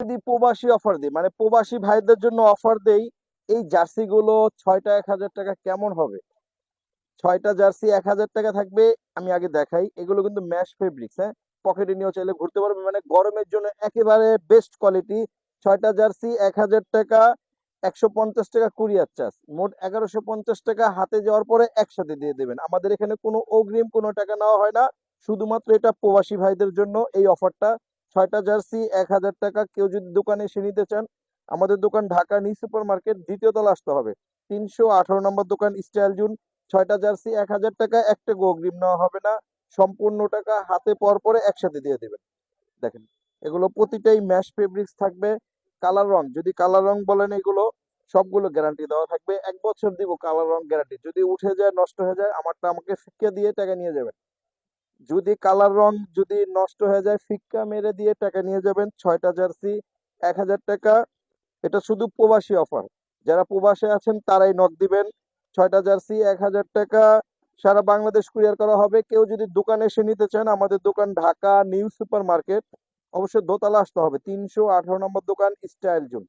যদি প্রবাসী অফার দিই, মানে প্রবাসী ভাইদের জন্য অফার দেই, এই জার্সি গুলো 6টা 1000 টাকা কেমন হবে? 6টা জার্সি 1000 টাকা থাকবে। আমি আগে দেখাই, এগুলো কিন্তু ম্যাশ ফেব্রিক্স, হ্যাঁ, পকেটে নিয়েও চাইলে ঘুরতে পারবে, মানে গরমের জন্য একেবারে বেস্ট কোয়ালিটি। 6টা জার্সি 1000 টাকা, 150 টাকা কুরিয়ার চার্জ, মোট 1150 টাকা হাতে যাওয়ার পরে একসাথে দিয়ে দেবেন। আমাদের এখানে কোনো অগ্রিম কোনো টাকা নেওয়া হয় না, শুধুমাত্র এটা প্রবাসী ভাইদের জন্য এই অফারটা। 6টা জার্সি 1000 টাকা। কেউ যদি দোকানে এসে নিতে চান, আমাদের দোকান ঢাকা নিউ সুপার মার্কেট, দ্বিতীয় তলা আসতে হবে, 318 নম্বর দোকান, স্টাইল জোন। 6টা জার্সি 1000 টাকা, একটা অগ্রিম নেওয়া হবে না, সম্পূর্ণ টাকা হাতে পাওয়ার পরে একসাথে দিয়ে দেবেন। দেখেন, এগুলো প্রতিটাই ম্যাশ ফেব্রিক্স থাকবে। কালার রং, যদি কালার রং বলেন, এগুলো সবগুলো গ্যারান্টি দেওয়া থাকবে, 1 বছর দিব কালার রং গ্যারান্টি। যদি উঠে যায়, নষ্ট হয়ে যায়, আমারটা আমাকে ফিক্কা দিয়ে টাকা নিয়ে যাবেন। যদি কালার রং যদি নষ্ট হয়ে যায়, ফিক্কা মেরে দিয়ে টাকা নিয়ে যাবেন। 6টা জার্সি 1000 টাকা। এটা শুধু প্রবাসী অফার, যারা প্রবাসে আছেন তারাই নক দিবেন। 6টা জার্সি 1000 টাকা, সারা বাংলাদেশ কুরিয়ার করা হবে। কেউ যদি দোকানে এসে নিতে চান, আমাদের দোকান ঢাকা নিউ সুপার মার্কেট, অবশ্যই দোতলা আসতে হবে, 318 নম্বর দোকান, স্টাইল জোন।